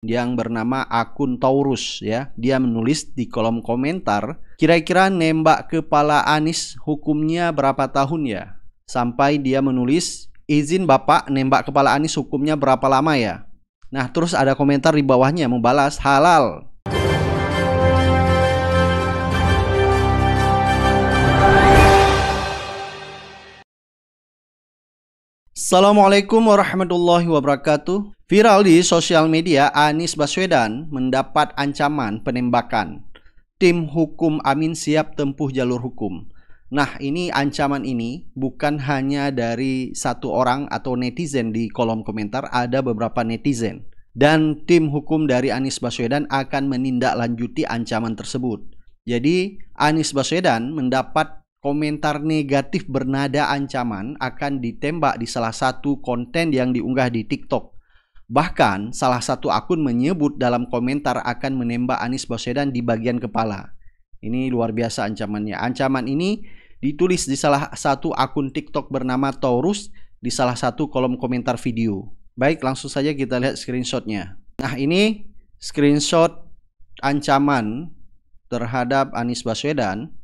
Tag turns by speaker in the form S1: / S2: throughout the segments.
S1: yang bernama akun Taurus ya. Dia menulis di kolom komentar, kira-kira nembak kepala Anies hukumnya berapa tahun ya? Sampai dia menulis, izin Bapak nembak kepala Anies hukumnya berapa lama ya? Nah, terus ada komentar di bawahnya membalas halal. Assalamualaikum warahmatullahi wabarakatuh. Viral di sosial media, Anies Baswedan mendapat ancaman penembakan. Tim hukum Amin siap tempuh jalur hukum. Nah, ini ancaman ini bukan hanya dari satu orang atau netizen di kolom komentar, ada beberapa netizen. Dan tim hukum dari Anies Baswedan akan menindaklanjuti ancaman tersebut. Jadi, Anies Baswedan mendapat komentar negatif bernada ancaman akan ditembak di salah satu konten yang diunggah di TikTok. Bahkan salah satu akun menyebut dalam komentar akan menembak Anies Baswedan di bagian kepala. Ini luar biasa ancamannya. Ancaman ini ditulis di salah satu akun TikTok bernama Taurus di salah satu kolom komentar video. Baik, langsung saja kita lihat screenshotnya. Nah, ini screenshot ancaman terhadap Anies Baswedan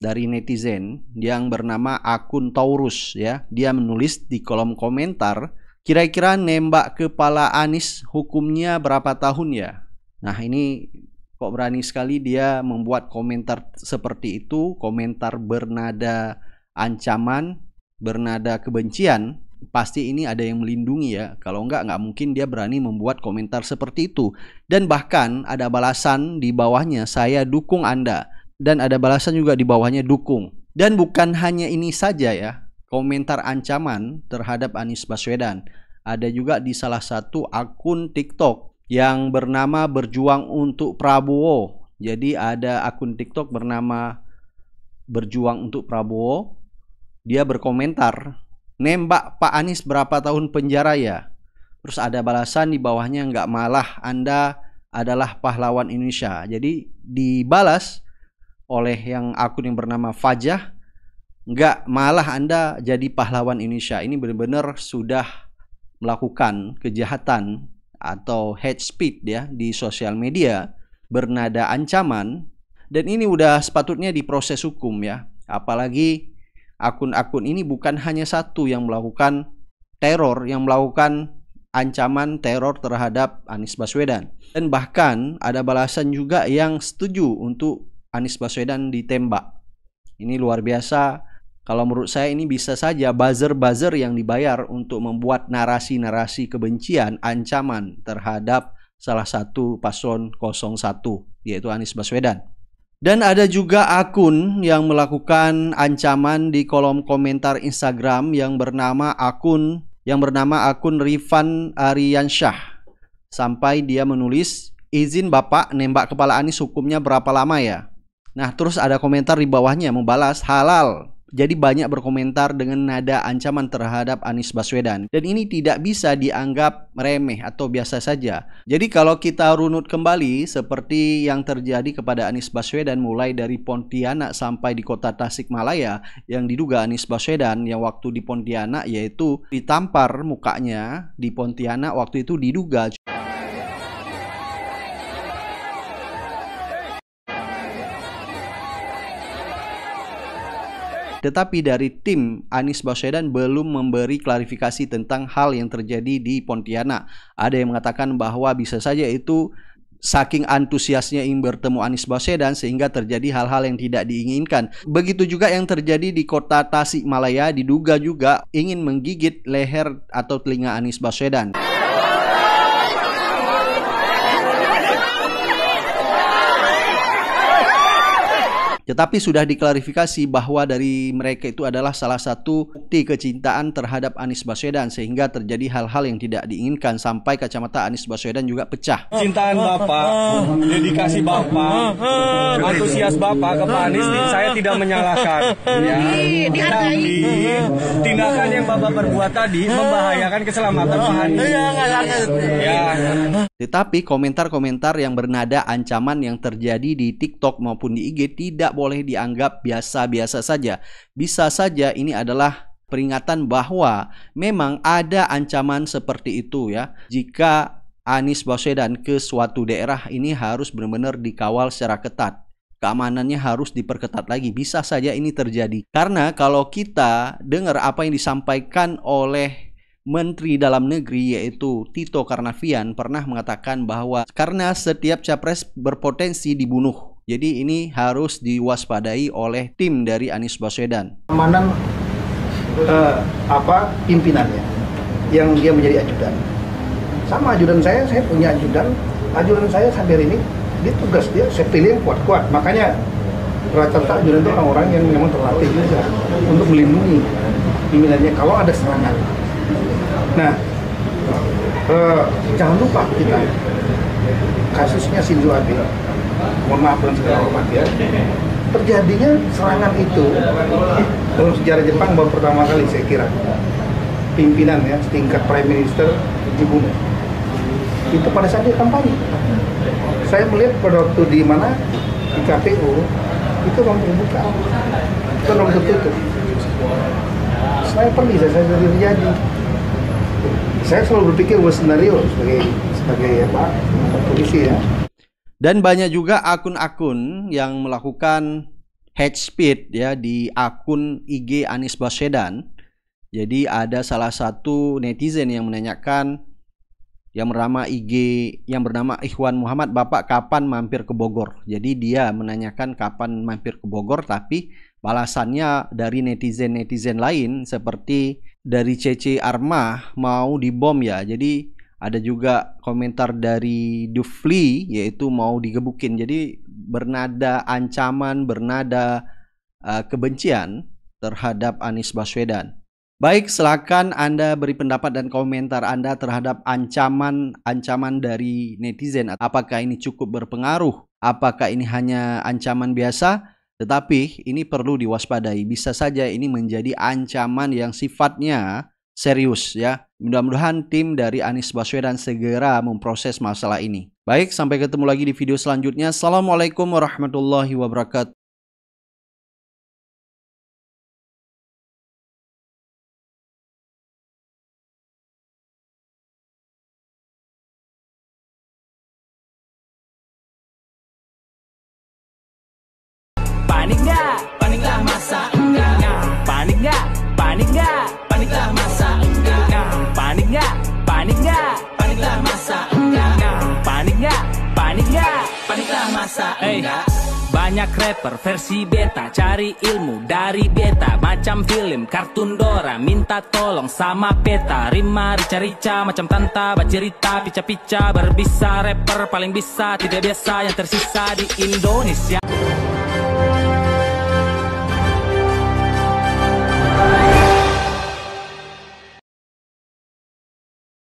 S1: dari netizen yang bernama akun Taurus ya. Dia menulis di kolom komentar, kira-kira nembak kepala Anies hukumnya berapa tahun ya? Nah, ini kok berani sekali dia membuat komentar seperti itu, komentar bernada ancaman, bernada kebencian. Pasti ini ada yang melindungi ya. Kalau nggak mungkin dia berani membuat komentar seperti itu. Dan bahkan ada balasan di bawahnya, saya dukung Anda. Dan ada balasan juga di bawahnya dukung. Dan bukan hanya ini saja ya, komentar ancaman terhadap Anies Baswedan. Ada juga di salah satu akun TikTok yang bernama Berjuang Untuk Prabowo. Jadi ada akun TikTok bernama Berjuang Untuk Prabowo. Dia berkomentar, nembak Pak Anies berapa tahun penjara ya? Terus ada balasan di bawahnya, nggak malah Anda adalah pahlawan Indonesia. Jadi dibalas oleh yang akun yang bernama Fajah, nggak malah Anda jadi pahlawan Indonesia. Ini benar-benar sudah melakukan kejahatan atau hate speech ya di sosial media bernada ancaman, dan ini udah sepatutnya diproses hukum ya. Apalagi akun-akun ini bukan hanya satu yang melakukan teror, yang melakukan ancaman teror terhadap Anies Baswedan, dan bahkan ada balasan juga yang setuju untuk Anies Baswedan ditembak. Ini luar biasa. Kalau menurut saya ini bisa saja buzzer-buzzer yang dibayar untuk membuat narasi-narasi kebencian, ancaman terhadap salah satu paslon 01, yaitu Anies Baswedan. Dan ada juga akun yang melakukan ancaman di kolom komentar Instagram yang bernama akun Rifan Ariansyah. Sampai dia menulis, izin Bapak nembak kepala Anies hukumnya berapa lama ya? Nah, terus ada komentar di bawahnya membalas halal. Jadi banyak berkomentar dengan nada ancaman terhadap Anies Baswedan. Dan ini tidak bisa dianggap remeh atau biasa saja. Jadi kalau kita runut kembali seperti yang terjadi kepada Anies Baswedan mulai dari Pontianak sampai di kota Tasikmalaya, yang diduga Anies Baswedan yang waktu di Pontianak yaitu ditampar mukanya di Pontianak, waktu itu diduga. Tetapi dari tim Anies Baswedan belum memberi klarifikasi tentang hal yang terjadi di Pontianak. Ada yang mengatakan bahwa bisa saja itu saking antusiasnya ingin bertemu Anies Baswedan sehingga terjadi hal-hal yang tidak diinginkan. Begitu juga yang terjadi di kota Tasikmalaya, diduga juga ingin menggigit leher atau telinga Anies Baswedan. Tetapi sudah diklarifikasi bahwa dari mereka itu adalah salah satu bukti kecintaan terhadap Anies Baswedan sehingga terjadi hal-hal yang tidak diinginkan sampai kacamata Anies Baswedan juga pecah.
S2: Cintaan Bapak, dedikasi Bapak, antusias Bapak ke Pak Anies, saya tidak menyalahkan. Ya. Tapi tindakan yang Bapak perbuat tadi membahayakan keselamatan Pak Anies. Ya.
S1: Tetapi komentar-komentar yang bernada ancaman yang terjadi di TikTok maupun di IG tidak boleh dianggap biasa-biasa saja. Bisa saja ini adalah peringatan bahwa memang ada ancaman seperti itu ya. Jika Anies Baswedan ke suatu daerah ini harus benar-benar dikawal secara ketat. Keamanannya harus diperketat lagi. Bisa saja ini terjadi. Karena kalau kita dengar apa yang disampaikan oleh Menteri Dalam Negeri yaitu Tito Karnavian pernah mengatakan bahwa karena setiap capres berpotensi dibunuh. Jadi ini harus diwaspadai oleh tim dari Anies Baswedan.
S3: Keamanan pimpinannya yang dia menjadi ajudan. Sama ajudan saya punya ajudan saya sampai ini dia tugas saya pilih yang kuat-kuat. Makanya rata-rata ajudan itu orang-orang yang memang terlatih juga untuk melindungi pimpinannya kalau ada serangan. Nah, jangan lupa kita kasusnya Shinzo Abe, mohon maaf dan segala hormat ya, terjadinya serangan itu dalam sejarah Jepang baru pertama kali saya kira pimpinan ya setingkat Prime Minister dibunuh. Itu pada saat dia kampanye. Saya melihat pada waktu di mana di KPU itu ruang terbuka, itu ruang tertutup. Sniper bisa saya sendiri terjadi. Saya selalu berpikir skenario sebagai polisi ya.
S1: Dan banyak juga akun-akun yang melakukan hate speech ya di akun IG Anies Baswedan. Jadi ada salah satu netizen yang menanyakan yang bernama Ikhwan Muhammad, Bapak kapan mampir ke Bogor? Jadi dia menanyakan kapan mampir ke Bogor, tapi balasannya dari netizen-netizen lain seperti dari CC Armah mau dibom ya. Jadi ada juga komentar dari Dufli yaitu mau digebukin. Jadi bernada ancaman, bernada kebencian terhadap Anies Baswedan. Baik, silakan Anda beri pendapat dan komentar Anda terhadap ancaman dari netizen. Apakah ini cukup berpengaruh? Apakah ini hanya ancaman biasa? Tetapi ini perlu diwaspadai. Bisa saja ini menjadi ancaman yang sifatnya serius ya. Mudah-mudahan tim dari Anies Baswedan segera memproses masalah ini. Baik, sampai ketemu lagi di video selanjutnya. Assalamualaikum warahmatullahi wabarakatuh.
S4: Panik nggak? Paniklah masa enggak. Panik nggak? Panik nggak? Paniklah masa enggak. Panik nggak? Panik nggak? Paniklah masa enggak. Panik nggak? Panik nggak? Paniklah masa enggak. Banyak rapper versi beta, cari ilmu dari beta. Macam film, kartun Dora, minta tolong sama peta. Rima rica-rica, macam tanta, bacerita, pica-pica. Berbisa rapper paling bisa, tidak biasa yang tersisa di Indonesia.